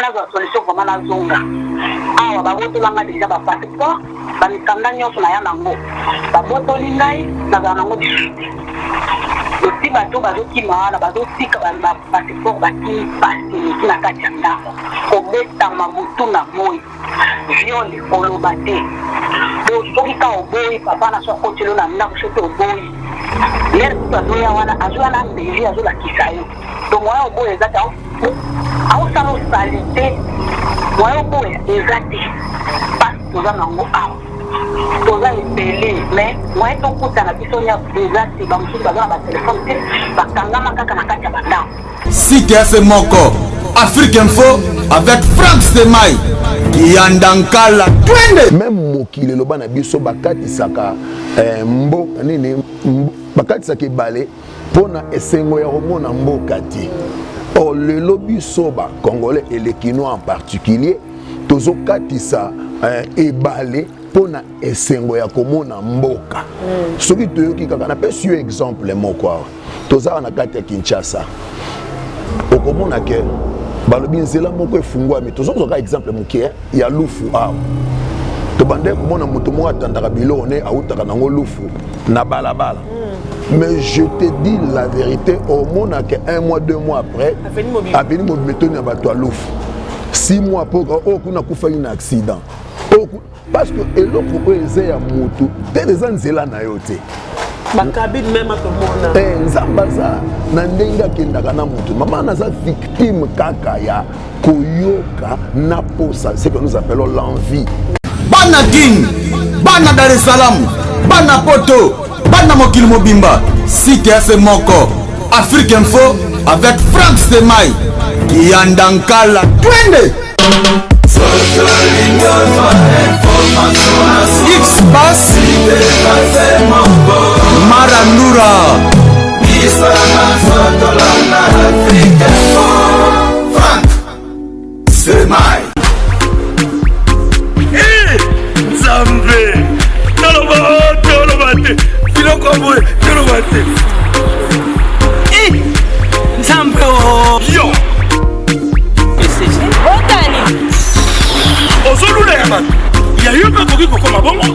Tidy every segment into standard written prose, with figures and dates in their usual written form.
la solution vraiment la zonga awa babotolanga déjà bapasseport bamikanda nyonso na ya nango babotoli ngai nazala nango aussi bato bazokima wana bazotika bapasseport bakimi pasi na kati ya ndako kobetama motu na moi viole oloba te soki ka oboyi papa na so akotelo na ndako soki oboyi lere kutu azoya wana azoya na mbeli azolakisa yo to moya oboyi eza te aosala osali te moya oboyi eza te pasi toza nango awa toza ebele mais moye tokutana biso nyonso eza te bamosusu baza na batelefone te bakangama kaka na kati ya bandako CTS Moko Afrique Info avec Franck Stemai Yandankala twende même mokili loba na biso bakatisaka mboka nini bakatisaka ebale pona esengo ya komona mboka te or lelo biso ba congolais et les kinois en particulier tozokatisa ebale pona esengo ya komona mboka soki toyoki kaka na pesi yo exemple moko awa tozala na kati ya Kinshasa okomona ke balobi nzela moko efungwami tozozoka exemple moke ya lufu awa tobande komona moto moko atandaka biloko ne autaka nango lufu na balabala mais je te dis la vérité au moins que 1 mois 2 mois après aveni mobimetoni na bato ya lufu 6 mois après okuna kufa une accident parce que eloko oyo eza ya motu te eza nzela na yo te bakabine même atomona nzambe aza na ndenge akendaka na motu mama naza victime kaka ya koyoka na posa ce que nous appelons l'envie bana King bana Dar es Salaam bana Poto bana mokili mobimba CTS Moko Afrique Info avec Franck Stemai Yandankala twende X-Bass Marandura Franck Stemai Zambe Tolobate Filokoboe Tolobate Zambe Yo Ozolulema ya yuka koki kokoma bongo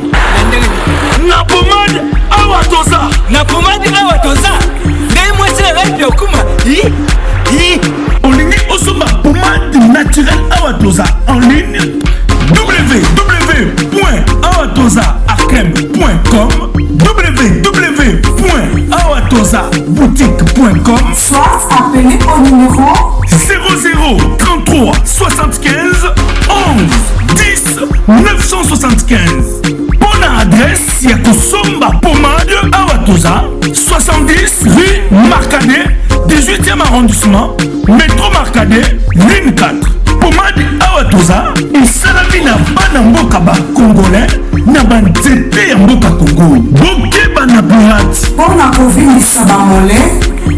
na pomade awa toza ngai mwasi na ngai okuma olingi osomba pomade naturelle awa toza en ligne www.awatozaarcreme.com www.awatozaboutique.com soit appelé au numéro 00 33 75 11 10 975. Bonne adresse ya Kosomba Pomade Awatoza 70 rue Marcadet 18e arrondissement métro Marcadet ligne 4. Pomade Awatoza esalami na bana mboka ba congolais na banzete ya mboka Congo bokeba na pirate mpona kovingisa bamole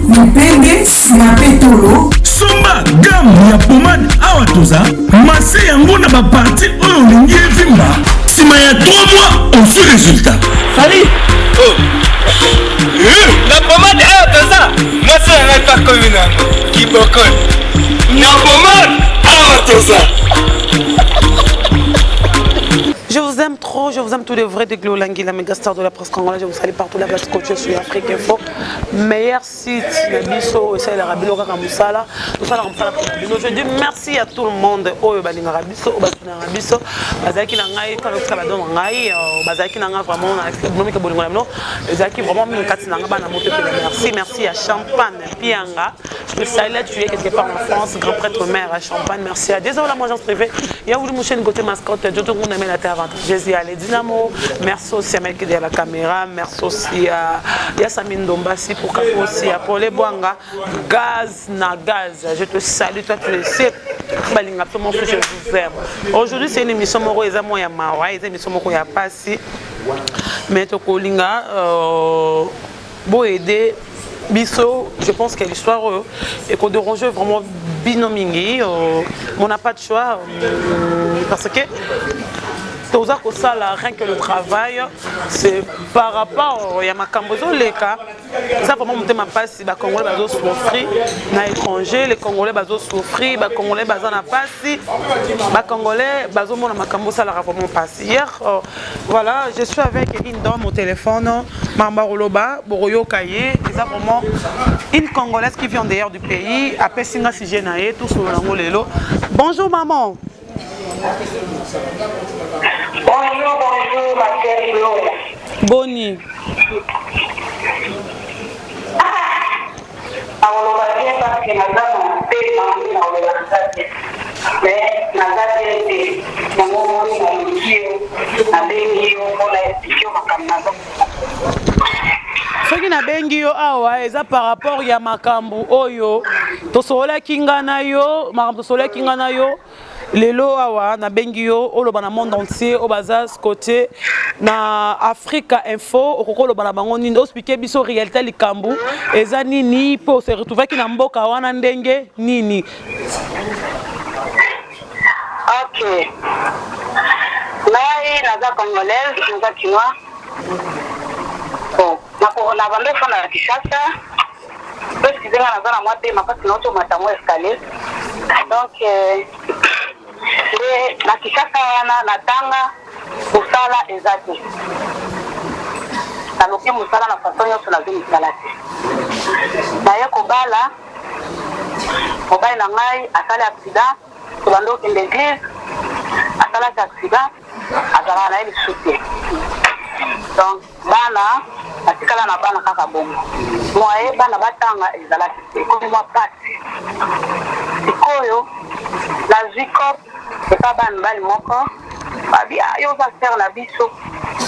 mipende na petolo somba gamme ya pomade Awatoza mase yango na baparti oyo olingi evimba nsima ya 3 mois osu résultat Salut. La pomade Awatoza mase yango epakomi nango kibokoni na pomade Awatoza. Je vous aime trop, je vous aime tous les vrais de Glolangui, la méga star de la presse congolaise. Je vous salue partout la place coachée sur Afrique Info. Meilleur site, le biso, et ça, la rabilo, Kamusala. Tout ça, je dis merci à tout le monde. Oh, Balinga Rabiso, Basuna Rabiso, Bazaki Nangai, Kalokabadon Nangai, Bazaki Nanga, vraiment, Nomique Bolingo, Bazaki, vraiment, merci à Champagne, Pianga. Je peux saluer, tu es quelque part en France, grand prêtre maire à Champagne. Merci à désolé, la agence privée. Il y a voulu moucher une côté mascotte, je te aimé la terre. Jésus à les Dynamo, merci aussi à mec qui est à la caméra, merci aussi à Yasamine Dombassi pour Capo aussi à Paul Boanga, gaz na gaz, je te salue, toi tu le sais, Balinga, je vous aime. Aujourd'hui c'est une émission Moro, et moi, il y a Mawa, une émission Moro, il y a Passi, mais Tokolinga, beau aider. Bisso, je pense que l'histoire est qu'on dérange vraiment binomingi. On n'a pas de choix parce que toza kosala rien que le travail, c'est par rapport à makambo zoleka. Ça vraiment motema pasi ba Congolais bazo souffrir na étranger, les Congolais bazo souffrir, ba Congolais baza na pasi, ba Congolais bazo mona makambo ça la vraiment pasi. Hier voilà, je suis avec une dame au téléphone, Mamba Roloba, Boroyo Kaye, c'est vraiment une Congolaise qui vient d'ailleurs du pays, après Singa Sigenaye, tout sur l'angolelo. Bonjour maman. Bonjour, bonjour, ma chère. Boni. Soki na bengi yo awa eza par rapport ya makambu oyo tosola kinga na yo makambu tosola kinga na yo lelo awa na bengi yo oloba na monde entier au baza côté na Africa Info okoko loba na bango nini expliquer biso réalité likambu eza nini po se retrouver ki na mboka wana ndenge nini. OK. Naye naza congolaise, naza chinois. Bon, na bande fona ya Kinshasa. Parce que zenga naza na mwate makasi na oto matamo escalier. Donc na Kinshasa wana natanga musala ezati. Naloki musala na façon nyonso na zemi musala te. Naye kobala mobali na ngai asali accident tobando okende église asalaki accident azalaka na ye lisusu. Donc bana atikala na bana kaka bongo moye bana batanga ezalaki te ekomi mwa pasi sikoyo nazwi cop epa bana mibali moko babi yo oza sere na biso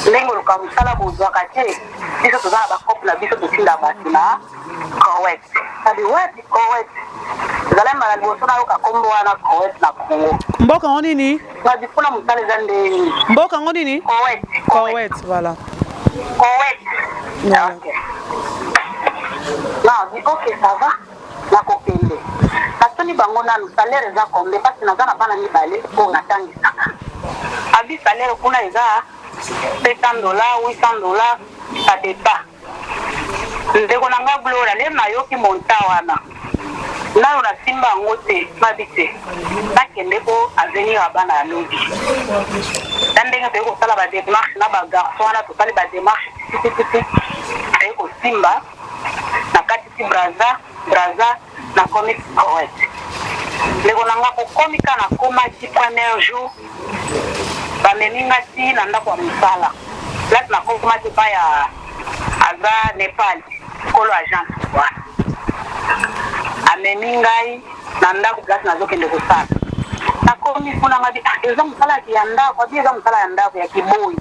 ndenge oluka mosala bozwaka te biso toza na bacope na biso totinda bato na corwet abi weti corwet ezala mbala liboso nayoka kombo wana corwet na Congo. Mboka ngo nini? Nabi mpona mosala eza ndeni. Mboka ngo nini? Corwet, voilà. Corwet. Ok. Non, dis ok, ça va. Na kopende. Parce que bango nanu salaire eza combien parce que naza na bana mibale pour natangisaka. Abi salaire kuna eza $700, $800, ça dépend. Ndeko nanga Gloria le na yoki monta wana. Nayo na simba yango te mabi te nakende ko avenir ya bana ya lobi ndenge toyei kosala badémarche na bagarçon wana tosali badémarche toyei kosimba na kati ti braza na komi correct ndeko nanga kokomika na komaki premier jour bameminga ti na ndako ya mosala place na komaki pa ya aza Nepal kolo agence wana amemi ngai na ndako place nazokende kosala nakomi kuna ngadi eza mosala ya ndako abi eza mosala ya ndako ya kiboyi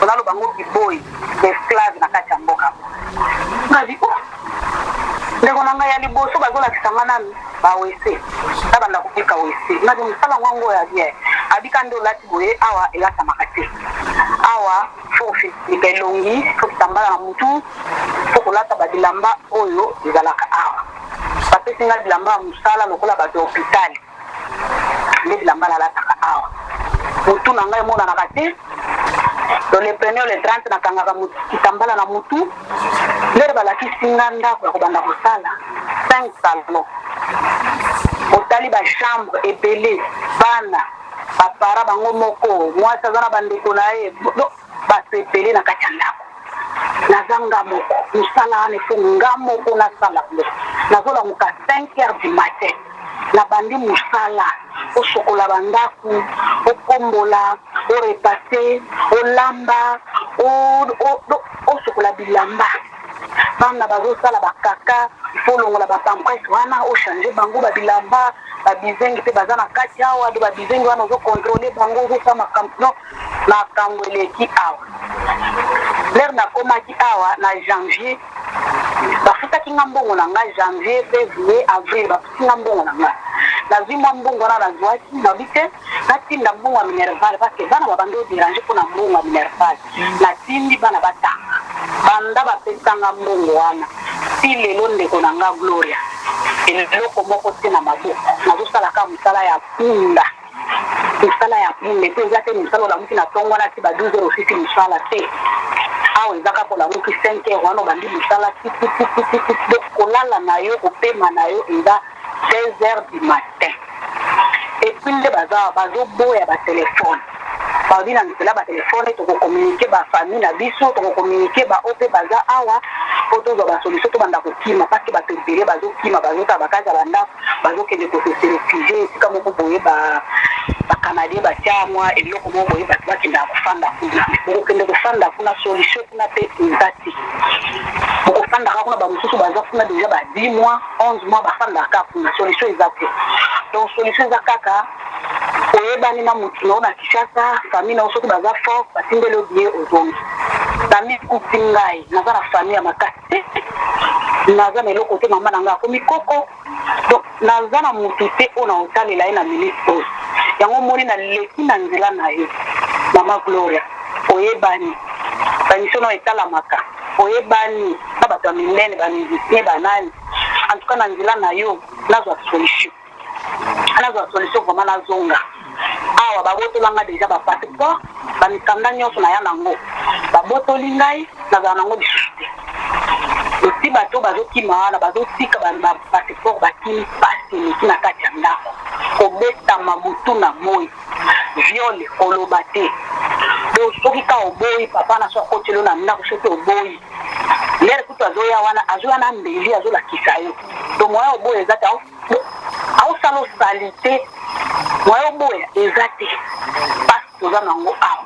onaloba ngo kiboyi esclave na kati ya mboka ngadi ndeko na ngai ya liboso bazolakisanga nani bawese na banda kopika wese ngadi mosala ngwango ya bien abika nde olati boye awa elasamaka te awa fo festika elongi fo kitambala na mutu fo kolata babilamba oyo ezalaka awa bapesi nga bilamba ya mosala lokola bato ya hôpital nde bilamba nalataka awa mutu na ngai emonanaka te do le premier le 30 nakangaka kitambala na mutu ndere balakisi nga ndako ya kobanda kosala 5 salon otali bachambre ebele bana bapara bango moko mwasi aza na bandeko na ye bato ebele na kati ya ndako naza nga moko mosala wana efo nga moko nasala nazolamuka 5 heures du matin na bandi mosala osokola bandaku okombola orepase olamba osokola bilamba bana bazosala bakaka ifo olongola bapampres wana ochange bango babilamba babizengi mpe baza na kati awa do babizengi wana ozokontrole bango ozosa makambo eleki awa lere nakomaki awa na janvier bafutaki nga mbongo na nga janvier février avril bafuti nga mbongo na nga nazwi mwa mbongo wana nazwaki nabi te natinda mbongo ya minerval parce bana babandi oderange mpona mbongo ya minerval natindi bana batanga banda bapesanga mbongo wana ti lelo ndeko na nga Gloria eloko moko te na maboko nazosalaka mosala ya punda mosala ya mais peu eza te misala olamuki na ntongo wana ti ba 12 heures osisi misala te awa eza kaka olamuki 5 heures wana obandi misala donc kolala na yo kopema na yo eza 2 heures du matin et puis nde bazoboya batelefone babi na nzela batelefone tokokommunike bafamille na biso tokokommunike bao mpe baza awa po tozwa basolution tobanda kokima parceke bato ebele bazokima bazota bakaza bandako bazokende kosese refugie esika moko boye bacanadien batya mwa eloko moko boye bato bakendaka kofanda kuna bokokende kofanda kuna solution kuna mpe eza te bokofandaka kuna bamosusu baza kuna deja ba 10 mois 11 mois bafandaka kuna solution eza te donc solution eza kaka oyebani na motu nao na Kinshasa famille nao soki baza fort batindeli obie ozongi nami kuti ngai naza na famille ya makasi naza na eloko te mama na ngai akomi koko donc naza na motu te oyo na otalela ye na minute yango moni na leki na nzela na ye mama Gloria oyebani bamision oyo etalamaka oyebani na bato ya minene bamusicien banani en tout cas na nzela na yo nazwa solution vraiment nazonga awa babotolanga deja bapasseport bamikanda nyonso na ya nango babotoli ngai nazala nango lisusu te osi bato bazokima wana bazotika bapasseport bakimi pasi eleki na kati ya ndako kobetama butu na moi viole koloba te donc soki ka oboyi papa na so akotelo na ndako soki oboyi lere kutu azoya wana azoya na mbeli azolakisa yo donc moya oboyi eza te aosala osalite moya oboya eza te pasi toza nango awa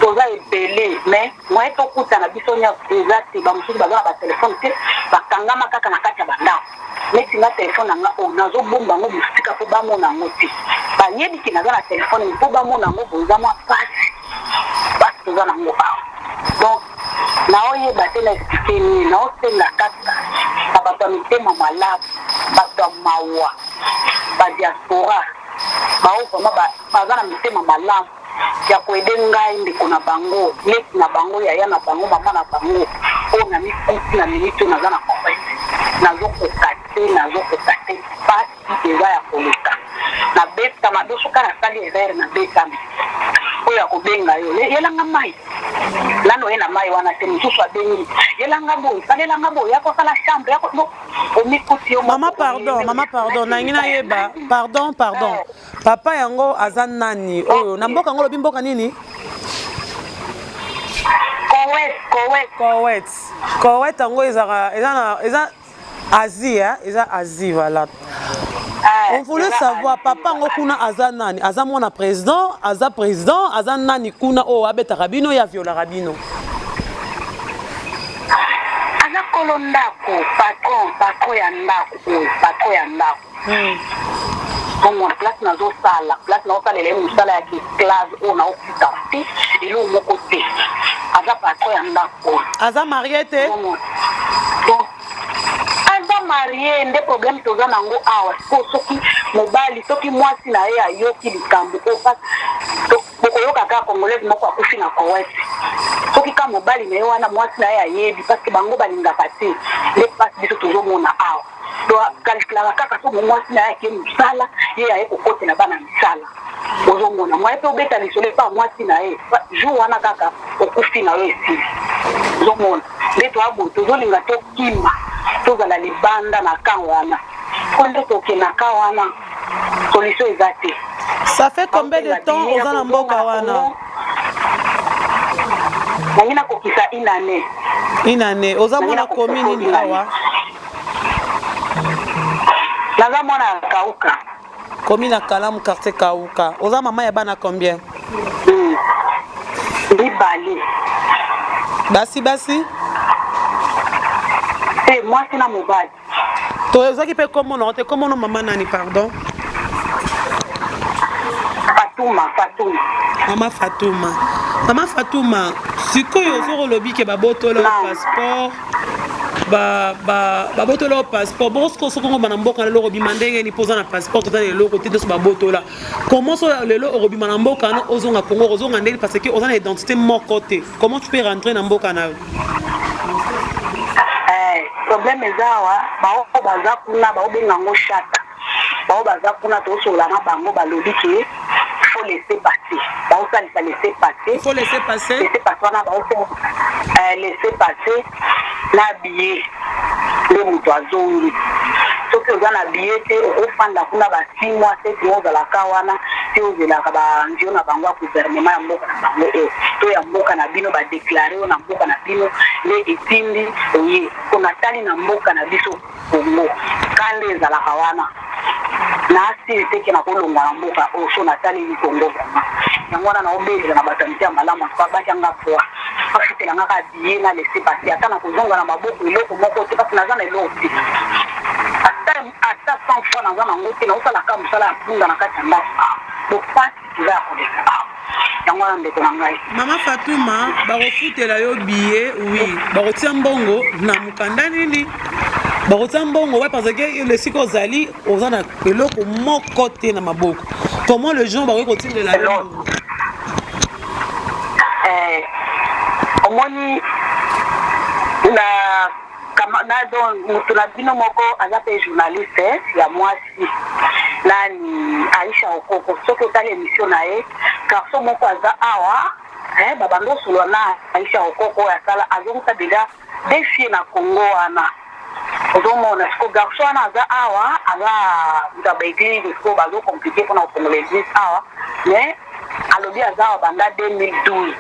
toza ebele mais moya tokutana biso nyonso eza te bamosusu baza na batelefone te bakangama kaka na kati ya bandako neti nga telefone nanga oyo nazobomba yango mosika mpo bamona yango te bayebiki naza na telefone mpo bamona yango boza mwa pasi toza nango awa donc naoyeba te na explike nini naosenga kaka na bato ya mitema malamu bato ya mawa badiaspora bao vraimen baza na mitema malamu ya koede ngai ndeko na bango leki na bango yaya na bango mama na bango oyo na mikuti na minute oyo naza na kongrese nazokoka te pasi eza ya koleka nabetama dosoka nasali erreur nabetami oyo ya kobenga yo yelanga mai nano ye na mai wana te mosusu abengi yelanga boye salelanga boye yakosala chambre yako omikuti yo mama pardon nangi nayeba pardon papa yango aza nani oyo na mboka yango lobi mboka nini Koweït yango eza Asie, eza Asie, voilà. On voulait savoir, papa ngo kuna aza nani? Aza mwana président, aza nani kuna o abeta rabino ya viola rabino. Aza kolondako, patron ya ndako. Bon, place nazo sala ele musala ya esclave o na okita te, ilo moko te. Aza patron ya ndako. Aza marié te? Bon. Marié nde problème toza nango awa soki mobali soki mwasi na ye ayoki likambo bokoyoka kaka congolaise moko akufi na Koweït soki ka mobali na ye wana mwasi na ye ayebi parceke bango balingaka te nde pasi biso tozomona awa donc kalikulaka kaka soki mwasi na ye ake mosala ye aye kokotela bana misala ozomona mwaye mpe obeta lisolo epa mwasi na ye jour wana kaka okufi na yo esili ozomona nde toaboye tozolinga tokima tozala libanda na kan wana konde tokena ka wana solution eza te. Ça fait combien de temps oza na mboka wana? Nangi na kokisa une année. Oza mwana komi nini awa? Naza mwana Kauka. Komi na Kalamu quartier Kauka. Oza mama ya bana combien? Bibale. Basi? Moi c'est na mobile. Toi ozaki pe comment non maman nani pardon? Fatuma. Mama Fatuma, sikoyo ozoro lobi ke babotolo passeport babotolo passeport bosko soko bana mboka lelo robima ndenge ni poza na passeport toza lelo côté de so babotola. Comment so lelo robima na mboka na ozonga Congo ozonga ndeli parce que oza na identité moko te. Comment tu peux rentrer na mboka na? Problème ezawa bao baza kuna bao bengango chata bao baza kuna tosola na bango balobi ke laisser passer. Ça laisser passer. Il faut laisser passer. Laisser passer, laisser passer l'habillé. Les moutouazons. Ce que vous avez habillé, c'est au fond de la cour, 6 mois, 7 mois de la kawana. Si vous avez la banjo, na bango gouvernement, ya mboka na bango, to ya mboka na bino ba déclarer na mboka na bino les etindi, oui, on a tali na mboka na biso Congo. Quand les ala kawana. Na asirite ke na kolongwa na mboka oso na tali ni Congo yango wana na obeli na batamiti ya malamu kwa bachanga kwa fakitela ngaka biye na laisser passer ata na kozonga na maboko eloko moko te parce naza na eloko te ata 100 fois naza nango te naosalaka mosala ya punda na kati ya ndako donc pasi kiza ya koleka yango wana ndeko na ngai Mama Fatouma bakofutela yo biye oui bakotia mbongo na mukanda nini bakotia mbongo ouais parce que le siko ozali oza na eloko moko te na maboko comment le gens bakoki kotindela yo omoni na don mutu na bino moko aza pe journaliste ya mwasi nani Aisha Okoko soki otali émission na ye garçon moko aza awa babanda osolola na Aisha Okoko oyo asala azongisa deja defie na Congo wana ozomona siko garçon wana aza awa aza mutu abaeglise siko bazokomplike mpona kofongola église awa mais alobi aza awa banda 2012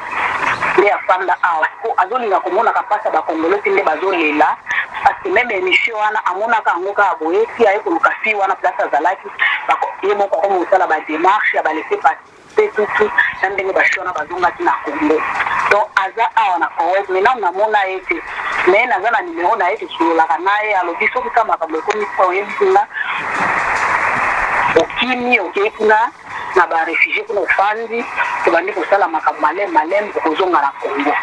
nde afanda awa siko azolinga komonaka mpasi ya bakongolo te nde bazolela parce que même émission wana amonaka yango kaka boye ti aye koluka fi wana place azalaki ye moko ako mosala badémarche ya balese pase tutu na ndenge basi wana bazongaki na Congo donc aza awa na Koweït maintenant namona ye te mais naza na numero na ye tosololaka na ye alobi soki ka makambo ekomi fa oyebisi nga okimi okei kuna na barefugie kuna ofandi tobandi kosala makambo maleme okozonga na Congo.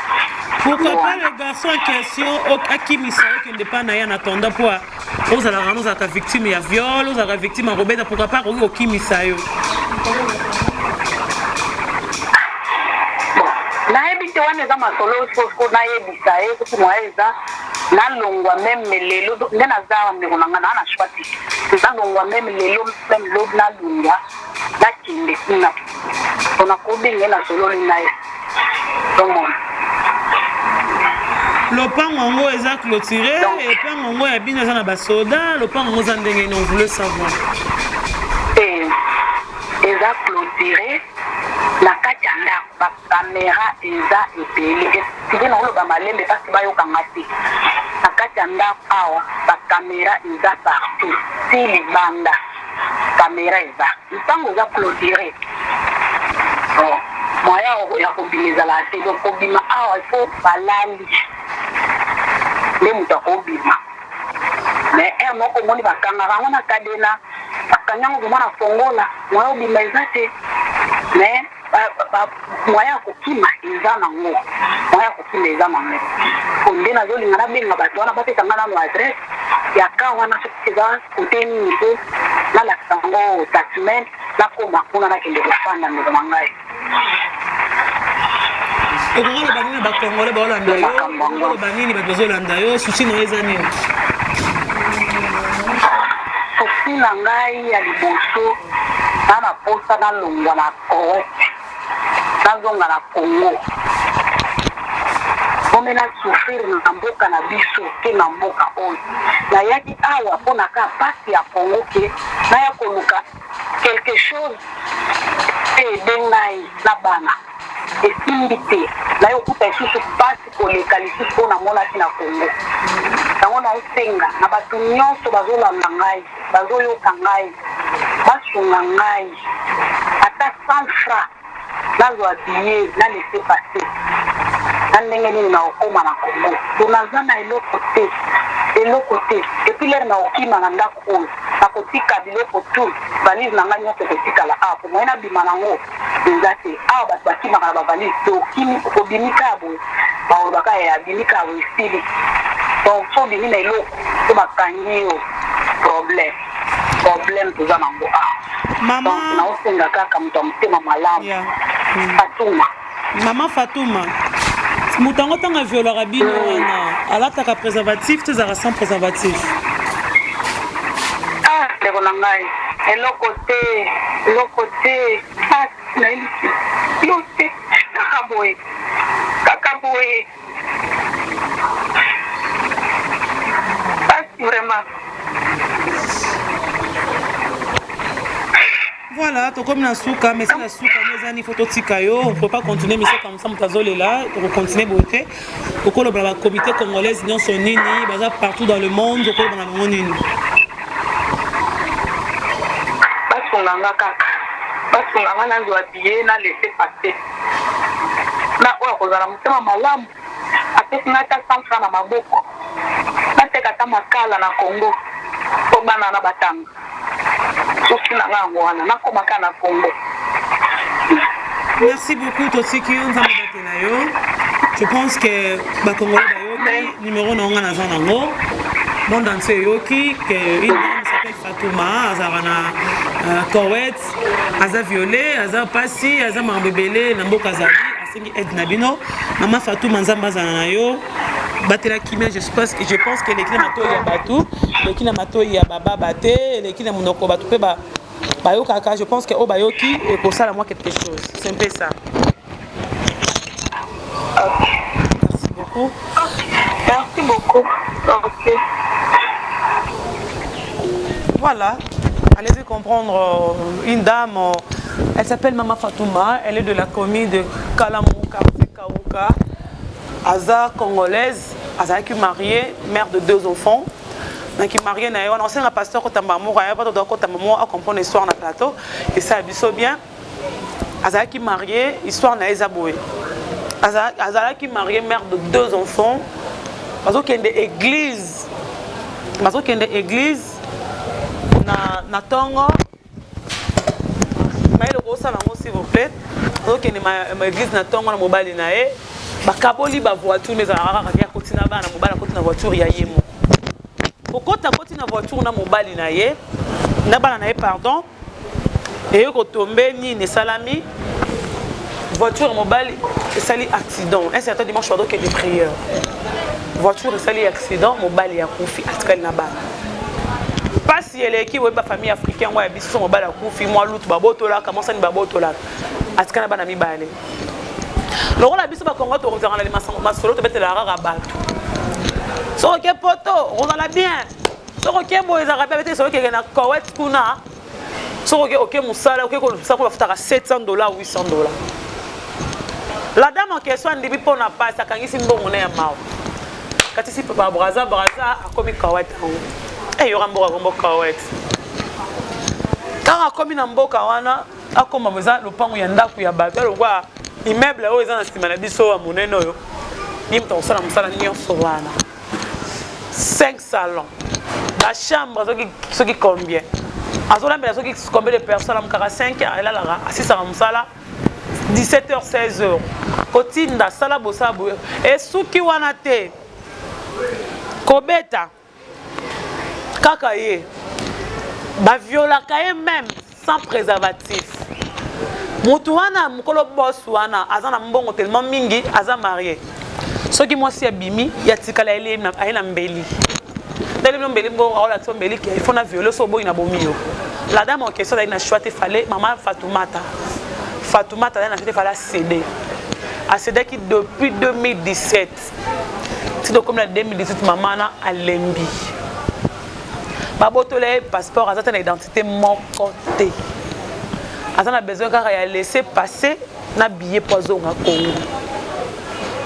Pourquoi pas le garçon en question akimisa okende pa na ye en attendant po ozalaka ozalaka victime ya viol ozalaka victime ya kobeta pourquoi pas okoki okimisa yo nayebi te wana eza masolo soko nayebisa ye soki moya eza nalongwa meme lelo nde naza awa ndeko na nga naa na shwa te nalongwa meme lelo meme lobi nalongwa nakende kuna mpona kobenge na sololi na ye tomona lopango yango eza clôturé lopango yango ya bino eza na basoda lopango yango eza ndenge nini on voulait savoir eza clôturé na kati ya ndako bakamera eza ebele sike na koloba malembe mpasi bayokanga te na kati ya ndako awa bakamera eza partout si libanda kamera eza ntango eza clôturé moya ya kobima ezala te donc kobima awa ifo balali nde moto akobima mais moko omoni bakangaka yango na kadena bakanyango koma na fongola moya obima eza te mais moya ya kokima eza nango moya ya kokima eza nango nde nazolinga nabenga bato wana bapesanga nano adresse ya ka wana soki eza kote nini te nalakisa yango document nakoma kuna nakende kofanda ndeko na ngai okokoloba nini bakongole baolanda yo okokoloba nini bato bazolanda yo susi na yo eza nini susi na ngai ya liboso na naposa nalongwa na Koweït nazonga na Congo ome na souffrir na mboka na biso te na mboka oyo nayaki awa mpona ka pasi ya Congo ke naya koluka quelque chose ede ngai na bana esimbi te nayokuta lisusu pasi koleka lisusu mpo namonaki na Congo yango naosenga na bato nyonso bazolanda ngai bazoyoka ngai basunga ngai ata 100 francs nazwa biye na laisser passer na ndenge nini naokóma na Congo to naza na eloko te epuis lere naokima na ndako oyo nakotika biloko tu valise na ngai nyonso ekotikala awa po moye nabima nango eza te awa bato bakimaka na bavalise te okimi okobimika ya boye baolobaka ya bimika ya boye esili donc so obimi na eloko to bakangi yo problème toza nango awa donc naosenga kaka moto ya motema malamu Fatouma Mama Fatouma moto yango ntango aviolaka bino wana alataka préservatif te ezalaka sans préservatif ndeko na ngai eloko te Lucy, Kakaboy. Vraiment. Voilà, donc comme la souka, mais c'est la souka, mais il faut tout tikayo, on ne peut pas continuer, mais c'est comme ça, on là, on continue beauté. Au cours de la comité congolaise, ils sont nini, partout dans le monde, au cours de la monde nini. Parce qu'on a un doigt bien, à laisser passer. Na on a un malam. Après, on a 100 francs à ma bouche. Na te kata makala na Congo. Pour banana batang. Merci beaucoup, Totsiki. Je pense que le Congolais numéro 9 dans Zanango, monde entier yoki, une dame s'appelle Fatouma, Azarana Kowet, Aza Violet, Aza Passi, Aza Mambebele, Nambo Kazali, Asengi Ednabino, Maman Fatouma Nzamba Zananayo. Batela Kimia, je pense que les climato ya batou, les climato ya baba baté, les climato batou pe ba yo kaka, je pense que o bayoki et pour ça la moi quelque chose. C'est un peu ça. Merci beaucoup. Merci beaucoup. Okay. Voilà. Allez-y comprendre une dame, elle s'appelle Mama Fatouma, elle est de la commune de Kalamuka, Kauka. Aza congolaise, Aza qui est mariée, mère de 2 enfants. Qui est mariée, on a un pasteur qui est marié, on comprend l'histoire dans le plateau. Et ça a bien. Aza qui est mariée, histoire na Ezaboué. Aza qui est mariée, mère de 2 enfants. Aza qui est de l'église. Aza qui est de l'église. Na Tongo. Mais le gros salon, s'il vous plaît. Aza qui est de l'église na Tongo, na mobile nae. Bakaboli ba voiture mais ara ya kotina bana mobala kotina voiture ya yemo. Okota kotina voiture na mobali na ye. Na bana na ye pardon. Et ko tomber ni ne salami. Voiture mobali sali accident. Un certain dimanche soir donc des prières. Voiture sali accident mobali ya kufi atkal na bana. Pas si elle est qui ouais ba famille africaine ouais biso mobali ya kufi moi lutu babotola comment ça ni babotola. Atkal na bana mi balé. Le rôle de la Congo, on a les masolo, tu la rare à battre. So, ok, poto, on a la bien. So, ok, bon, ils ont rappelé, so, ok, il y a un kowet kuna. So, ok, mon salaire, ok, ça va faire $700 ou $800. La dame en question, elle dit, pour n'a pas, ça, quand il s'est bon, on est à mort. Quand il s'est pas braza, a commis kowet. Et il y aura un bon kowet. Quand a commis un bon kawana, a comme ça, le pan où il y a un dac où il y a battu, le roi. Immeuble aux estimés na biso à moneno yo nimto sala musala nyonso wana 5 salons la chambre ce qui combien azola mbela soki combien de personnes am 45 elle a la assisa musala 17h 16h kotinda sala bosabo et suki wana te kobeta kaka ye ba viola kaye même sans préservatif. Moutouana, mukolo boss wana, azana mbongo tellement mingi, aza marié. Ce qui moi si abimi, ya tikala ele na aina mbeli. Dali mbeli ngo aola to mbeli ki il faut na violer so boy na bomio. La dame en question elle n'a choisi fallait maman Fatoumata. Fatoumata elle n'a choisi fallait céder. A céder qui depuis 2017. C'est donc comme la 2018 maman na alembi. Babotole passeport azata na identité mon côté. Azan a besoin car il a laissé passer na billet poison à Congo.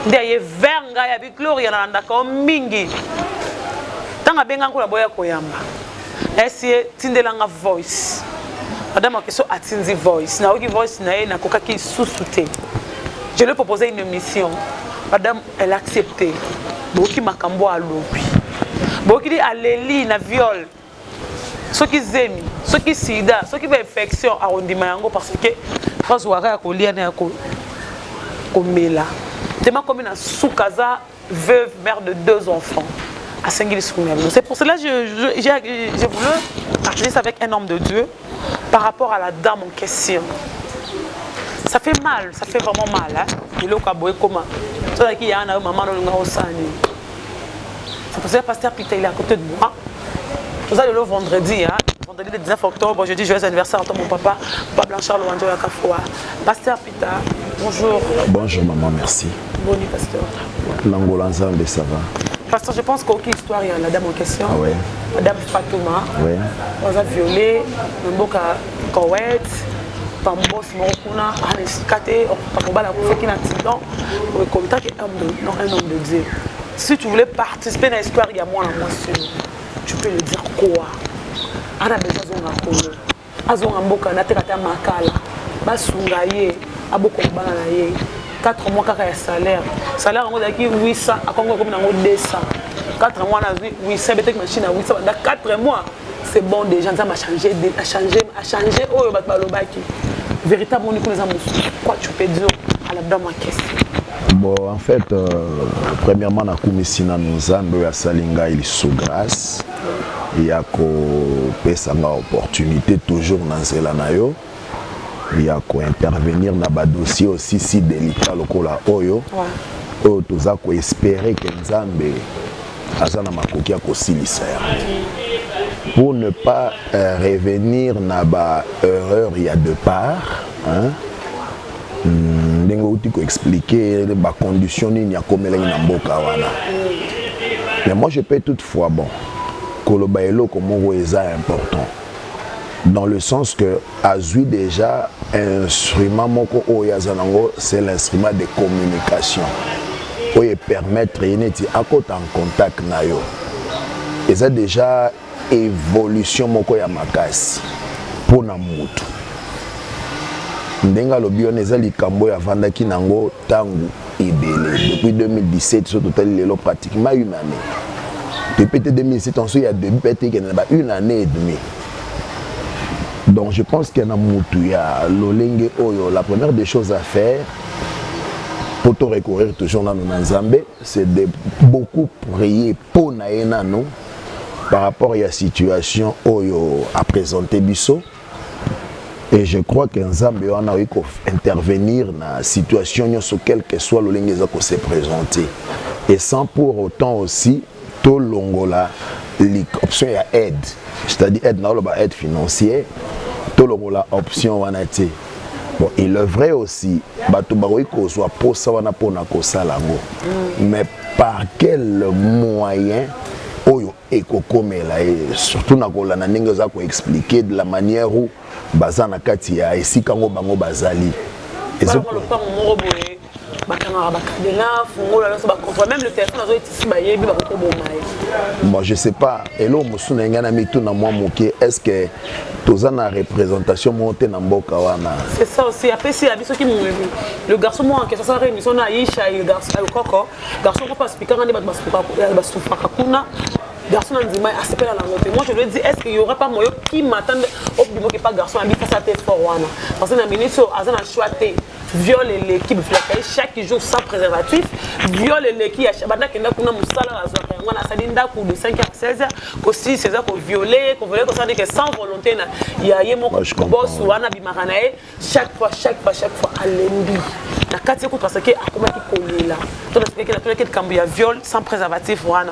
Ndeye verga ya biklori ya nanda ko mingi. Tanga benga ko la boya koyamba. Essayer tindelanga voice. Madame question atinzi voice. Na oki voice na na koka ki sous-souté. Je lui ai proposé une mission. Madame elle a accepté. Boki makambo a lobi. Boki di aleli na viol. Ceux qui aiment, ceux qui sida, ceux qui veulent infection à Ondimayango parce que François Ouara a collé à Komela. Tellement comme une soukaza veuve, mère de 2 enfants à Saint-Guy-les-Soumel. C'est pour cela que j'ai voulu partager ça avec un homme de Dieu par rapport à la dame en question. Ça fait mal, ça fait vraiment mal. Hein? Il est au comment. C'est qu'il y a un maman dans le Sani. C'est pour ça que le pasteur Peter il est à côté de moi. Vous allez le vendredi, hein? Vendredi le 19 octobre, jeudi, joyeux anniversaire à toi, mon papa, Papa Blanchard Loanjo Yakafoua. Pasteur Peter, bonjour. Bonjour maman, merci. Bonne nuit, pasteur. L'Angola Nzambe, ça va? Pasteur, je pense qu'aucune histoire, il y a la dame en question. Ah ouais. Madame Fatouma. Oui. On a violé, Mboka Kowet, Pambos Morokuna, Aneskate, Pambala qui n'a accident. Comme ça, un homme de Dieu. Si tu voulais participer dans l'histoire, il y a moi, tu peux le dire quoi? On a besoin de Kolo. Azon Mboka, Natekata Makala, Basungaye, Aboko Bananaye. 4 mois de salaire. Salaire, on a dit 800, à Congo, comme 200. 4 mois, on a dit 800, peut-être machine à 800. Dans 4 mois, c'est bon, des gens ont changé, oh, véritablement, quoi tu peux dire à la dame en question? Bon, en fait, premièrement, on a commis nous à Salinga, il est sous grâce. Il y a une opportunité toujours dans Zélanayo. Il y a intervenir dans le dossier aussi si délicat lokola oyo. Oyo toza ko espérer que Nzambe azana makoki ya kosilisa. Pour ne pas revenir dans ba erreur il y a de part, hein. Ndenge uti ko expliquer ba condition ni ya komela na mboka wana. Mais moi je peux toutefois bon koloba eloko moko eza important. Dans le sens que Azui déjà instrument moko oyazanango c'est l'instrument de communication oye permettre yeneti akota en contact na yo eza déjà évolution moko ya makasi pour na mutu ndenga lobion eza likambo ya vandaki nango tangu ibele depuis 2017 so total lelo pratiquement une année depuis 2017 on il y a début peut-être une année et demie. Donc je pense qu'il y a l'olenge oyo. La première des choses à faire pour te recourir toujours dans nos Nzambe, c'est de beaucoup prier pour nous par rapport à la situation oyo à présenter biso. Et je crois que Nzambe on a eu intervenir dans la situation sur quel que soit l'olenge qui s'est présenté. Et sans pour autant aussi tout longola l'option à aide. C'est-à-dire aide financière. Tout le monde a option wanate. Bon, il est vrai aussi, soit pour ça mais par quel moyen oyo ekokomela surtout nakola na ndenge za ko expliquer de la manière où bazana kati ya esika ngo bango bazali. Même le téléphone moi je sais pas elo musuna ngana mitu na moi moké est-ce que toza na représentation monté na mboka wana c'est ça aussi après c'est abiso qui le garçon moi en question ça réunion na Aisha et le garçon le coco garçon pas speaker ngani basuka kuna garçon ndima asepela la note moi je lui dis est-ce qu'il y aura pas moyo qui m'attend au bimo que pas garçon ambi face à tes fort wana parce que na ministre azana choité viole l'équipe chaque jour sans préservatif viole l'équipe banda kenda kuna musala azoka ngwana salinda ku de 5h à 16h ko 6h ko violer ko ça dit que sans volonté na ya yemo boss wana bimakana chaque fois à l'envie na kati ko parce que akoma ki kolela to na que la kambu ya viol sans préservatif wana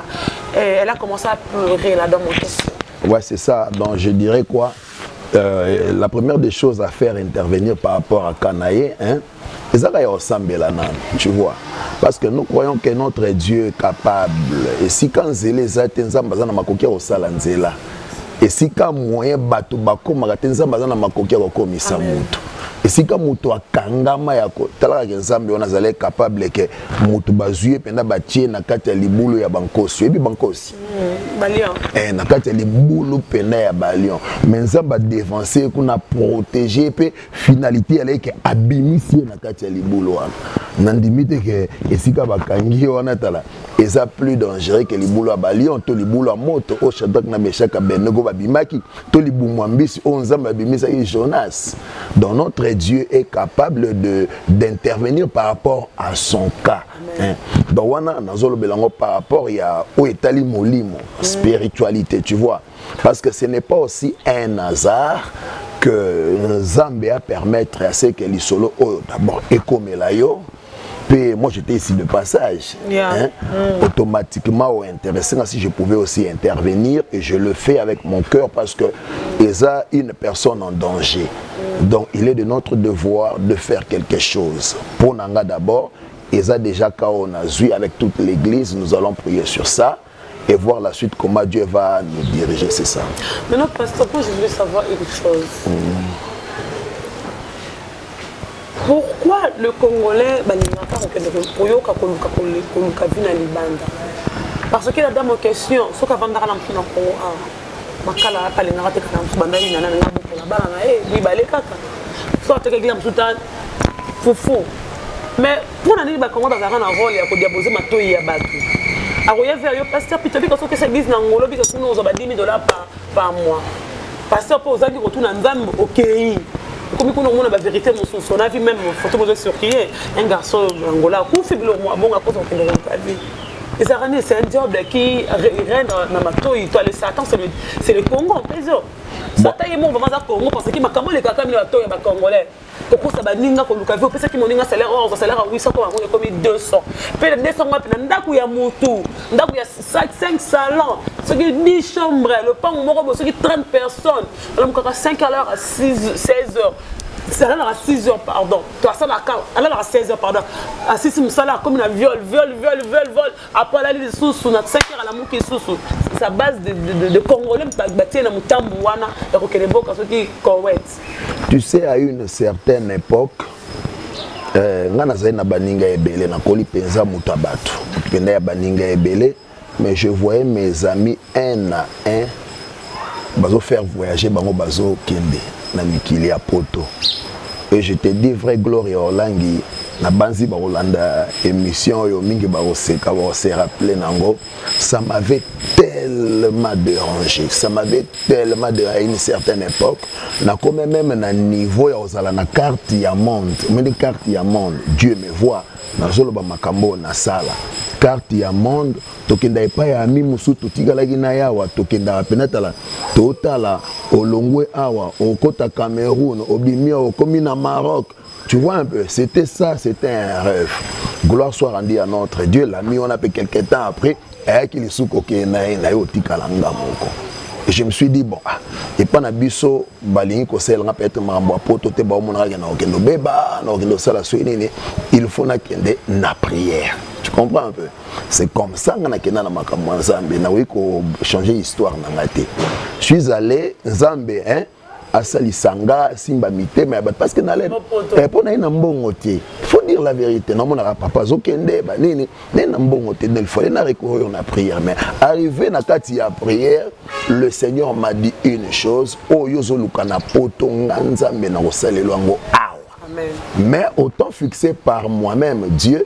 elle a commencé à pleurer là dans mon question. Ouais, c'est ça. Donc je dirais quoi? La première des choses à faire intervenir par rapport à Kanaye, hein, tu vois, parce que nous croyons que notre Dieu est capable. Et si quand Zélé Nzamba na makokia au salanzela, et si quand moyen bateau bako magatin Nzamba na makokia au komisa mutu. Et si quand mutu akangama yako, talaka Nzambe on azale capable que mutu bazuye penda batie na kati ya libulu ya bankosi, ebi bankosi. Balion. Na kati ya libulu penda ya balion. Mais Nzamba défenser kuna protéger pe finalité elle que abimisi na kati ya libulu wana. Nandimite que esika bakangi wana tala eza plus dangereux que libulu ya balion to libulu ya moto o shadak na meshaka benego babimaki to libumu ambisi o Nzamba abimisa i Jonas. Donc notre Dieu est capable d'intervenir par rapport à son cas. Hein. Donc wana nazolo belango par rapport ya o etali molimo spiritualité, tu vois, parce que ce n'est pas aussi un hasard que Nzambe a permettre à ce que l'isolo d'abord ekomela yo Puis moi j'étais ici de passage. Yeah. Automatiquement intéressé si je pouvais aussi intervenir et je le fais avec mon cœur parce que Eza une personne en danger. Donc il est de notre devoir de faire quelque chose. Pour Nanga d'abord, Eza déjà quand on a vu avec toute l'église, nous allons prier sur ça et voir la suite comment Dieu va nous diriger, c'est ça. Maintenant pasteur, je voulais savoir une chose. Pourquoi le Congolais parce que la dame en question, ce qu'on va dire dans le Congo, makala kalengaka te kana musu bandali na nanga bokona bana na oui ba le kaka soit te kekila musu ta fufu mais pour nani ba Congo dans un rôle ya ko diaboser matoyi ya batu akoya vers yo pasteur pitobi ko que c'est business na ngolo bi ko nous ba $10,000 par mois pasteur pour ozaki ko tuna nzambe okei comme qu'on a la vérité on a vu même photo de surquiller un garçon angola ku fi bilo mo bon à cause de la vie. Les Aranéens, c'est un diable qui règne dans ma toile. Le Satan, c'est le Congo. Satan est mort vraiment dans le Congo parce qu'il m'a quand même les caca mis la toile à Congolais. Pourquoi ça va ninga comme Lucas? Parce qu'il m'a dit un salaire 800 comme 200. Puis les 200 mois, puis n'a qu'il y a moto, n'a qu'il y a 5 salons, ce qui est 10 chambres, le pain au moro, ce qui est 30 personnes. Alors on a 5 heures à 16 heures. C'est à 6 heures, pardon. Tu as ça à 16 heures, pardon. À 6 heures, comme un viol. Après, la ligne sous, on a 5 heures à la mouki sous. C'est sa base de Congolais, bâti dans Mutambouana, et au Kénébo, quand c'est Koweït. Tu sais, à une certaine époque, na baninga ebele na koli penza mutabatu. Penda ya baninga ebele, mais je voyais mes amis un à un bazo faire voyager bango bazo kende. Na mikili ya poto et je te dis vrai gloire olangi na banzi ba Rolanda émission yo mingi ba oseka ba se rappeler nango ça m'avait tellement dérangé à une certaine époque na comme même na niveau ya ozala na carte ya monde mais les cartes ya monde Dieu me voit na zolo ba makambo na sala carte ya monde tokenda epa ya ami musu totikalaki na yawa tokenda penatala totala olongwe awa okota Cameroun obimia okomi na Maroc. Tu vois un peu, c'était ça, c'était un rêve. Gloire soit rendue à notre Dieu. L'ami, on a fait quelques temps après, et je me suis dit, bon, et pas na biso, balingi ko sel peut-être mambo poto te ba mona na okendo beba, na okendo sala suini, il faut na kende na prière. Tu comprends un peu? C'est comme ça que je na makambo nzambe na wi ko changer histoire na ngate. Je suis allé nzambe asalisanga simba mitema parce que na le pona ina mbongo te. Faut dire la vérité. Non mon papa zokende ba nini na mbongo te il faut na recourir na prière mais arrivé na kati ya prière le Seigneur m'a dit une chose o yozo lukana poto nzambe na kosalelo ngo awa. Amen. Mais autant fixé par moi-même Dieu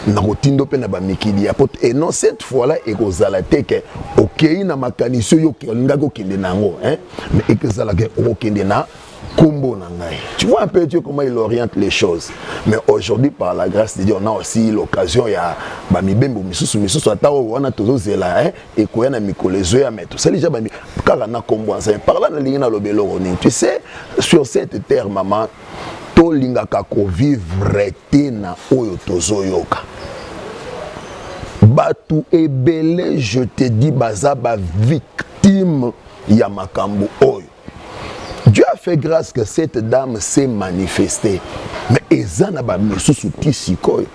nakotindo pe na ba mikili ya poto et non cette fois-là ekozala te ke okei na makaniso yo ngako kende nango mais ekozala ke okende na kombo na ngai. Tu vois un peu Dieu comment il oriente les choses. Mais aujourd'hui par la grâce de Dieu on a aussi l'occasion ya ba mibembo misusu ata wana tozozela et koya na mikolezo ya meto. Ça déjà ba kaka na kombo nzai parla na lingi na lobelo roni. Tu sais sur cette terre maman to lingaka ko vivre tena oyo tozoyoka. Batu ebele je te dis baza ba victime ya makambo oyo. Dieu a fait grâce que cette dame s'est manifestée. Mais ezana ba misusu tisikoyo.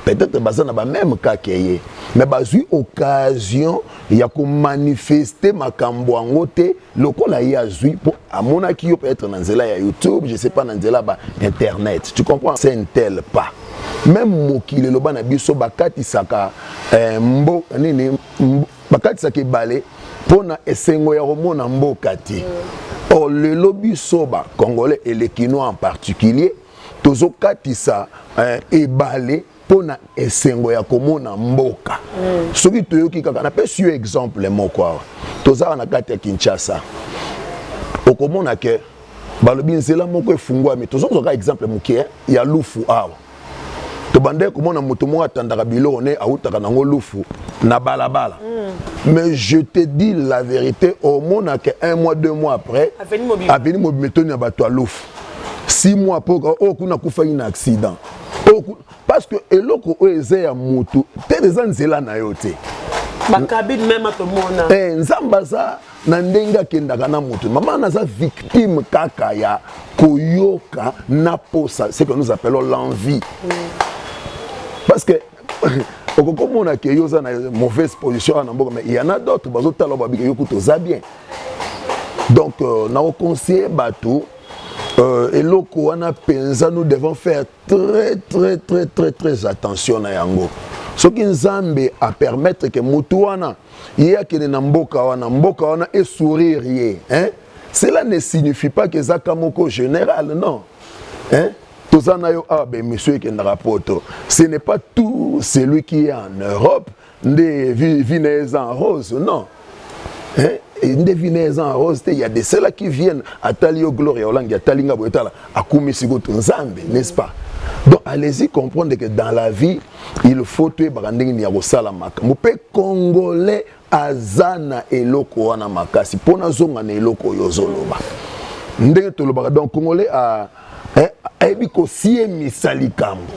Peut-être bazana ba même cas keye. Mais bazui occasion ya ko manifester makambo angote lokola ya zui pour amona ki yo peut-être na nzela ya YouTube, je sais pas na nzela ba internet. Tu comprends? C'est un tel pas. Même mokile loba na biso bakati saka mbo nini bakati saka balé pona esengo ya romona mboka ti. Or le lobby soba congolais et les Kinois en particulier tozo katisa ebalé pona esengo ya komona mboka. Soki toyoki kaka na pe sur exemple moko toza na kati ya Kinshasa. Okomona ke balobi nzela moko efungwami tozo zoka exemple mokie ya lufu awa. Tobande komona moto mo atandaka biloko ne autaka nango lufu na balabala. Mais je te dis la vérité au monde que 1 mois 2 mois après aveni mobimetoni na bato lufu 6 mois après o kuna kufa une accident parce que eloko oyo eza ya mutu te eza nzela na yo te bakabine même atomona nzambe aza na ndenge akendaka na mutu mama naza victime kaka ya koyoka na posa ce que nous appelons l'envie parce que okokomona ke yo za na mauvaise position na mboka mais il y en a d'autres bazotala babika yo kutoza bien donc na conseiller bato eloko wana penza nous devons faire très attention na yango soki nzambe a permettre que mutu wana ye akende na mboka wana et sourire ye hein cela ne signifie pas que zaka moko général non hein tozana yo monsieur qui est poto ce n'est pas tout celui qui est en Europe des vinaise en rose non hein des vinaise en rose il y a des ceux-là qui viennent à Talio Gloria Olangi à Talinga Boetala à Kumisigo Nzambe n'est-ce pas donc allez-y comprendre que dans la vie il faut tuer branding ya salamaka mopé congolais azana eloko wana makasi pona zonga na eloko yozoloba ndenge tolobaka donc congolais a ebi ko sie misali kambo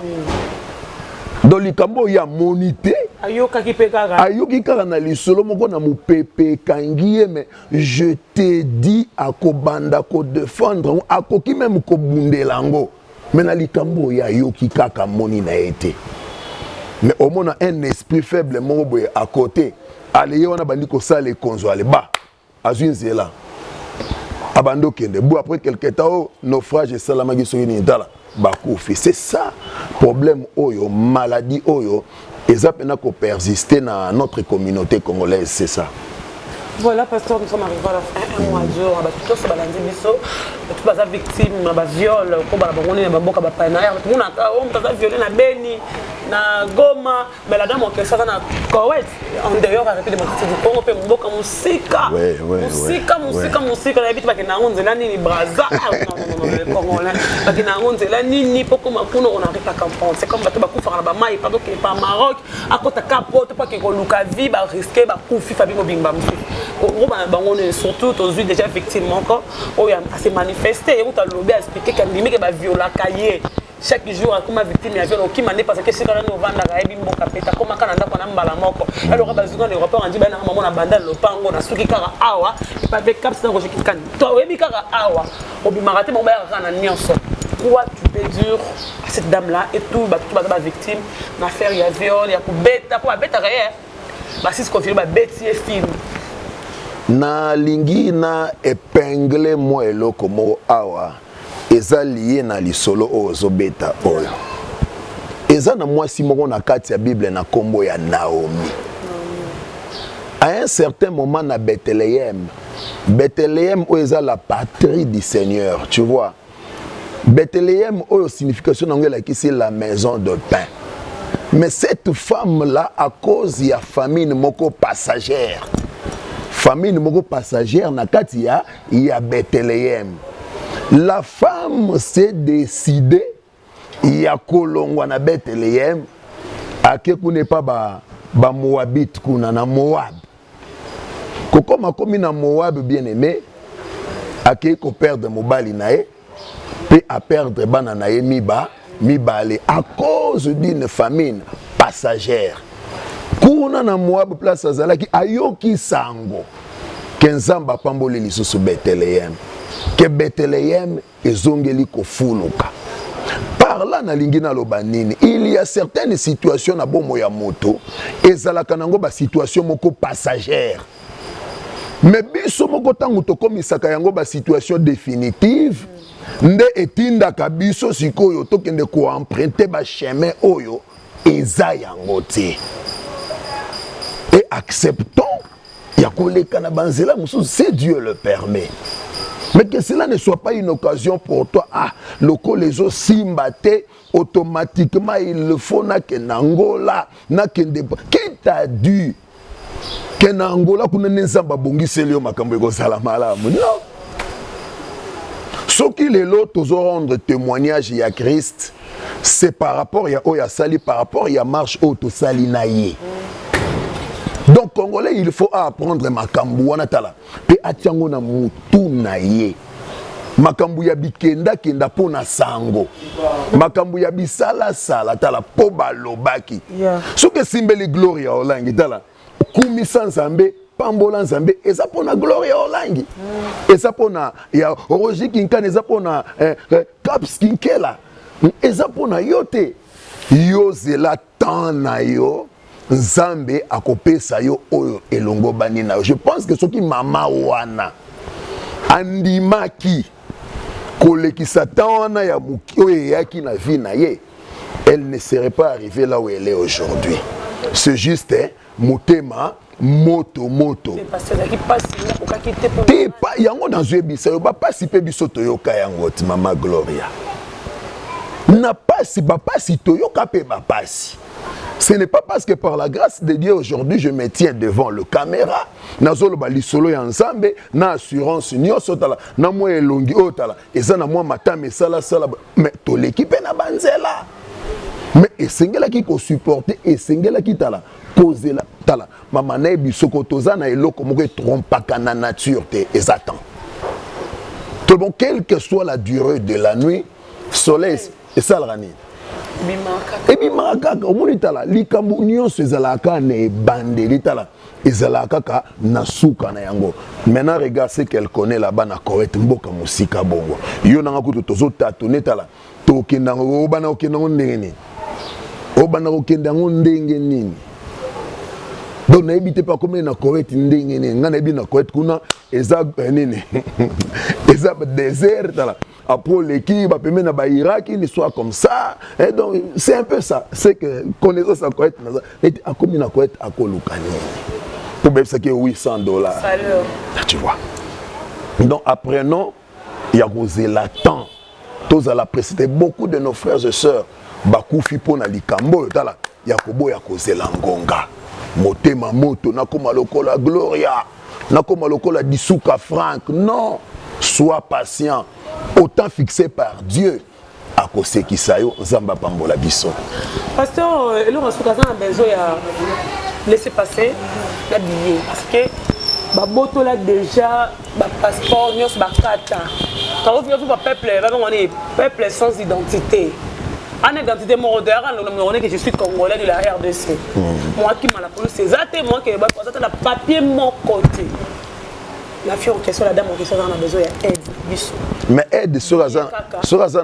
donc likambo ya monité ayoki kaka na lisolo moko na mupepe kangiye mais je te dis akobanda ko défendre akoki même ko bundelango mais na likambo ya yoki kaka moni na été mais au moins un esprit faible moko boye à côté allez on a bandi ko sale konzo ale ba azunzela abando kende bo après quelque temps naufrage et salamagi soyini dala bakufi c'est ça problème oyo maladie oyo ezapena ko persister na notre communauté congolaise c'est ça. Voilà, pasteur, nous sommes arrivés à la fin, un mois de jour, tout ça, tout ça, victime, viol, on est tout le monde a violé na Beni, na Goma, mais la dame a ça na Koweït, en dehors, arrêté de monter du Congo, puis on boka musika, musika, la vie, parce que na on zela ni braza, non, le Congolais, parce que na on zela ni poko makuno, on arrive à comprendre, c'est comme bateau bakou faire la bamaï, pardon, qui est pas Maroc, à côté capote, pas que luka vie, ba risquer, ba koufi, fabi mobimba musika. On est surtout aujourd'hui déjà victime encore où il s'est manifesté où tu as lobby à expliquer qu'il y a des viols cahier chaque jour comme victime il y a viol qui m'a dit parce que si on a nos ventes à Ebimbo Kapeta comme à Canada qu'on a mal à moko alors besoin les rapports on dit ben maman na banda le pango na suki kara awa et pas avec cap c'est roger qui kan toi webi kara awa obi maraté mon ba rana nyonso quoi tu peux dire à cette dame là et tout bah tout ba victime na faire il y a viol il y a pour beta réel bah si ce qu'on fait ba bêtier film na lingi na épingle mo eloko mo awa eza lié na lisolo ozobeta oyo eza na mwasi moko na kati ya Bible na kombo ya Naomi à un certain moment na Bethléem oyo eza la patrie du Seigneur tu vois Bethléem oyo signification nango elakisi la maison de pain mais cette femme là à cause ya famine moko passagère famille moko passagère na kati ya Bethléem. La femme s'est décidée ya kolongwa na Bethléem ake kune pa ba Moabite kuna na Moab. Kokoma komi na Moab bien aimé ake ko perdre mobali na ye pe a perdre bana na ye mibale à cause d'une famine passagère. Kuna na Moab place azalaki ayoki sango kenzamba pamboli lisusu Bethléem ke Bethléem ezongeli kofuluka par là na lingina lobanini il y a certaines situations na bomo ya moto ezalaka nango ba situation moko passagère mais biso moko tango tokomisaka yango ba situation définitive nde etindaka biso sikoyo tokende ko emprunter ba chemin oyo eza yango te. Et acceptons, si Dieu le permet. Mais que cela ne soit pas une occasion pour toi. Ah, les autres simbaté, automatiquement, il le faut na Angola, na kende. Qui t'a dit que na Angola, qu'on ne s'en va bongi selio makambo salamala? Non. Ce qui est l'autre, aux rendre témoignage à Christ, c'est par rapport à Oya Sali, par rapport à marche auto salinaye. Donc Congolais, il faut apprendre makambo wana tala pe atiango na mutu na ye makambo ya bikenda kenda pona sango makambo ya bisala sala tala po balobaki soki esimbeli gloria olangi tala kumisa nzambe pambola nzambe eza pona gloria olangi eza pona ya Roger Kinkane eza pona Caps Kinkela eza pona yo te yo zela temps na yo nzambe akopesa yo oyo elongo bani na yo. Je pense que soki mama wana andimaki kolekisa temps wana ya muki oyo eyaki na vie na ye, elle ne serait pas arrivée là où elle est aujourd'hui. C'est juste motema moto te pa yango na zwe bisa yo ba pasi pe biso toyoka yango ti mama Gloria na pasi ba pasi toyoka pe ba pasi. Ce n'est pas parce que par la grâce de Dieu aujourd'hui je me tiens devant le caméra nazolo ba lisolo ya nzambe na assurance nyonso tala na mo elongi o tala eza na mo matame sala sala mais to l'équipe na banzela mais esengela ki ko supporter esengela ki tala kozela tala mama na bisoko toza na eloko moko trompaka na nature te ezatan tout bon quelle que soit la durée de la nuit soleil et ça rani et puis makaka omoni tala likambo nyonso ezalaka na ebandeli tala ezalaka ka na suka na yango. Maintenant regarde ce qu'elle connaît là-bas na Koweït mboka musika bongo yo nanga kutu tozo tatone tala tokenda obana okenda ndenge nini obana okenda ndenge nini donc na ebité pas comme na Koweït ndenge nini nga na ebi na Koweït kuna eza nini eza désert tala après l'équipe va permettre na Irak une histoire comme ça et donc c'est un peu ça c'est que connaissance à Koweït et à combien na Koweït à kolukani pour même ça qui est $800 tu vois. Donc apprenons il y a causé latent tous à la précédé beaucoup de nos frères et sœurs bakufi pona likambo tala yakobo ya causé langonga motema moto na koma lokola Gloria na koma lokola Disuka Frank non. Sois patient, autant fixé par Dieu. À cause qui sayo, Zamba Pambola Bisso. Pasteur, le rasuka a besoin de laisser passer la billet parce que baboto là déjà passeport nyos bakata. Quand on vient peuple, on est peuple sans identité. En identité moderne, on est que je suis congolais de la RDC. Moi qui m'a la police, c'est ça, moi qui ai la papier mon côté. La fille en question, la dame en question, on a besoin d'aide. Mais aide, sur Azan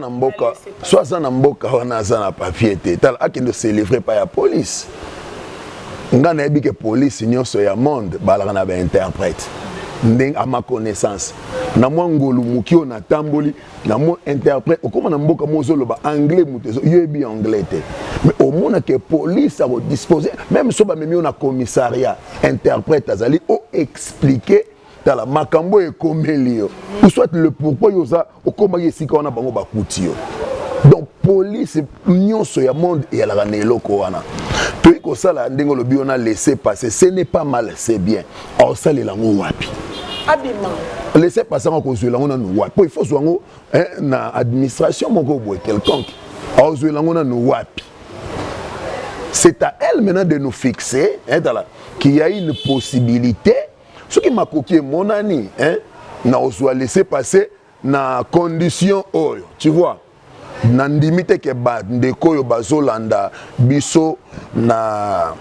Mboka, sur Azan Mboka, on a un papier, tal, à qui ne se livre pas à la police. On a dit que la police, il y a un monde, on a un interprète. À ma connaissance, na mwangolu mukio na tamboli na mo interprète comme na mboka mozolo ba anglais mutezo yebi anglais te mais au moins que police a disposer même so ba memi na commissariat interprète azali o expliquer dans la makambo et komelio ou soit le pourquoi yoza o koma yesika wana bango bakuti yo. Donc police nyonso ya monde et la raneloko wana to iko sala ndengo lobi on a laissé passer ce n'est pas mal c'est bien au sala la ngo wapi abima laissez passer en cause la ngona no wapi il faut soango na administration moko boy quelconque au zo la ngona no wapi. C'est à elle maintenant de nous fixer qu'il y a une possibilité ce qui m'a coqué mon ami na ozoa laisser passer na condition oyo tu vois na ndimite ke ba ndeko yo bazolanda biso na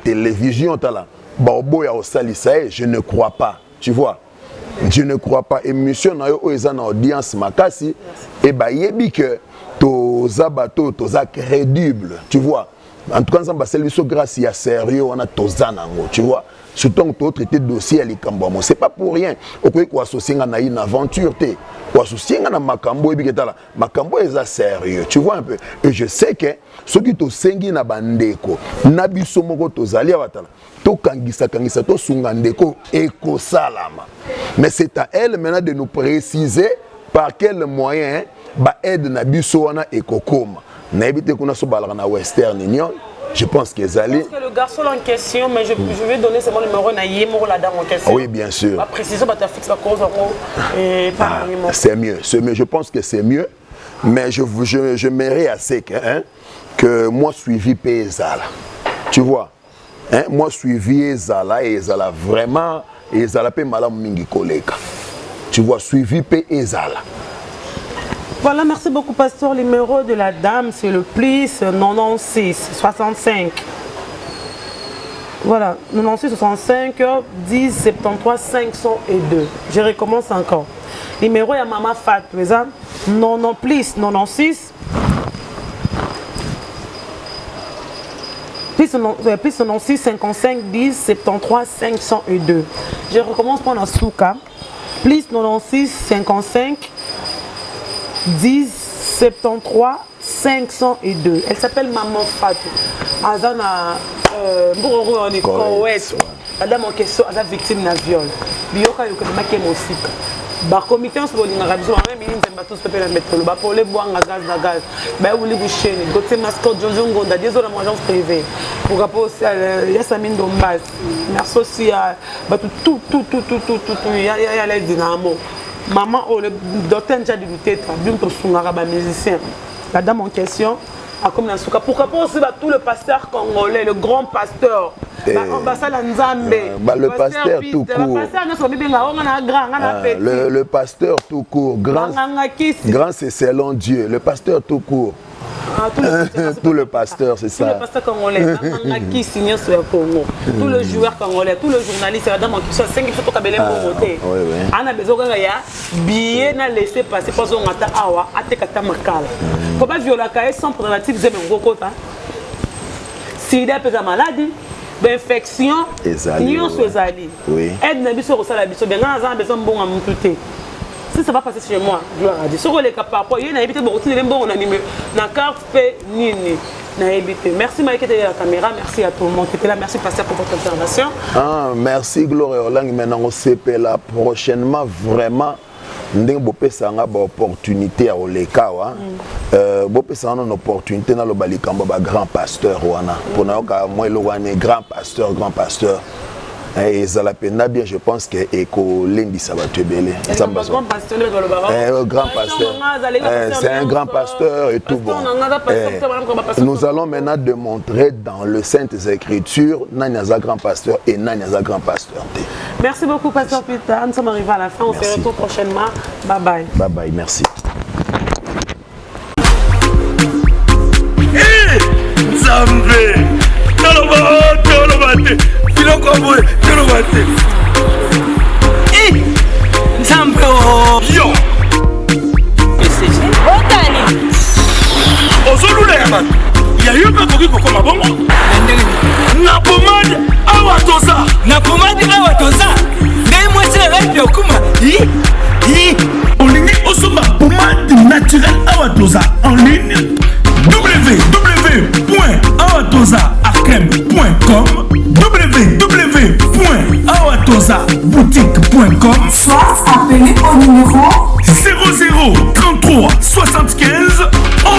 télévision tala Barbo ya osalisa je ne crois pas tu vois je ne crois pas émission na yo eza na audience makasi et ba yebi que toza bato toza crédible tu vois en tout cas ça va service grâce ya sérieux on a toza nango tu vois surtout que traiter dossier à l'Ikambamo c'est pas pour rien au quoi quoi associer na une aventure te quoi associer na makambo et biketala makambo est sérieux tu vois un peu et je sais que ceux qui to sengi na bandeko na biso moko tozali abatala to kangisa to sunga ndeko eko salama mais c'est à elle maintenant de nous préciser par quel moyen ba aide na biso wana ekokoma na ebite kuna so balaka na Western Union. Je pense que Zali. Parce que le garçon en question, mais je vais donner seulement le numéro de la dame en question. Oui, bien sûr. La précision, tu as fixé la cause et pas c'est mieux, je pense que c'est mieux. Mais je m'aimerais assez que moi suivi Zala. Tu vois, moi suivi Zala et Zala vraiment, et Zala pe malam mingi koleka. tu vois, suivi P. Ezala. Voilà, merci beaucoup, pasteur. Le numéro de la dame, c'est le plus 96 65. Voilà, 96 65 10 73 502. Je recommence encore. Le numéro de Maman Fatou, non, plus 96 plus 96 55 10 73 502. Je recommence pour la souka. Plus 96 55 10 73 502. Elle s'appelle Maman Fatou. Azana en Koweït. Madame en question, elle est victime d'un viol. Bioka yokelema mosika. Ba comité on se voit dans la radio, même ils n'aiment pas tous peuple la mettre le bas pour les boire gaz na gaz. Ba ou les boucher, côté mascotte Jojo Ngonda, des autres agence privée. Pour rapport aussi à Yassamine Dombas. Merci aussi à tout il y a les dynamo. Maman oh le docteur déjà débuté, bien pour son arabe musicien. La dame en question a comme dans souka. Pourquoi pas aussi tout le pasteur congolais, le grand pasteur. Le pasteur tout court. Le pasteur tout court. Grand c'est selon Dieu. Le pasteur tout court. Tout le pasteur, c'est ça. Tout le pasteur congolais, tout le joueur congolais, tout le journaliste, la dame qui sont 5 il faut qu'abelé monter. On a besoin de bien laisser passer parce qu'on attend awa atekata makala. Faut pas violer la sans préservatif zeme ngokota. Sida peut être maladie, infection, nion sozali. Oui. Aide na biso ko sala biso bien na besoin bon à m'écouter. Si ça va passer chez moi, gloire à Dieu. Si on est capable, il y a évité beaucoup de bon animé. Na carte nini. Na évité. Merci Mike qui était à la caméra, merci à tout le monde qui était là, merci pasteur pour votre intervention. Merci Gloire Orlang. Maintenant on s'est là prochainement vraiment. Ndenge bopesanga ba opportunité à olekawa bopesanga une opportunité na lo balikamba ba grand pasteur wana pona ka moi lo wana grand pasteur et ça la peine bien je pense que éco lendi ça va te belé grand pasteur c'est un grand pasteur et tout bon nous allons maintenant démontrer dans le Saintes Écritures naniaza grand pasteur et naniaza grand pasteur. Merci beaucoup pasteur Peter, nous sommes arrivés à la fin, on se retrouve prochainement, bye bye. Bye bye, merci. Nzambe tolobate biloko boye tolobate Nzambe yo Otani ozolula ya bato ya yo mpe koki kokoma bongo na pomade awa toza ndenge mwasi na ngai mpe okuma olingi osomba pomade naturelle awa toza en ligne www.awatozaarkem.com www.awatozaboutique.com Soit appelé au numéro 00 33 75 11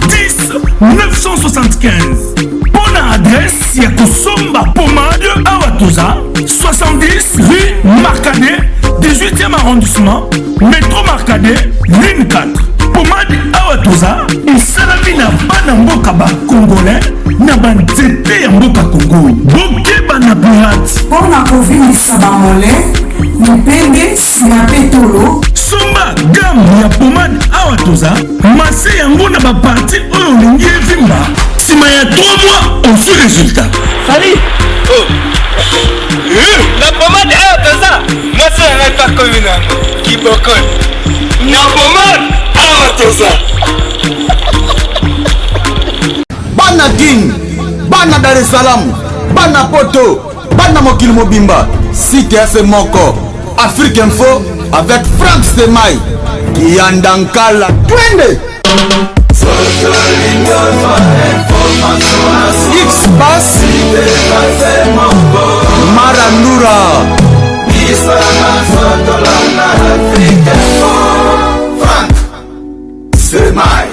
10 975. Bonne adresse Yakosomba Pomade Awatoza 70 rue Marcadet 18e arrondissement métro Marcadet ligne 4. Pomade Awatoza et Salamina Banamboka Congolais na banzete ya mboka Congo bokeba na pirate mpona kovimisa bamole mipende nsima mpe tolo somba gamme ya pomade Awatoza mase yango na baparti oyo olingi evimba nsima ya 3 mois osu résultat Sali la pomade Awatoza mwasi na ngai pakomi nango kibokol na pomade Awatoza Bana King, Bana Dar es Salaam, Bana Poto, Bana Mokil Mobimba, Cité Moko, Afrique Info avec Franck Semaï, Yandankala, Twende. X-Bass, Marandura, Franck Semaï.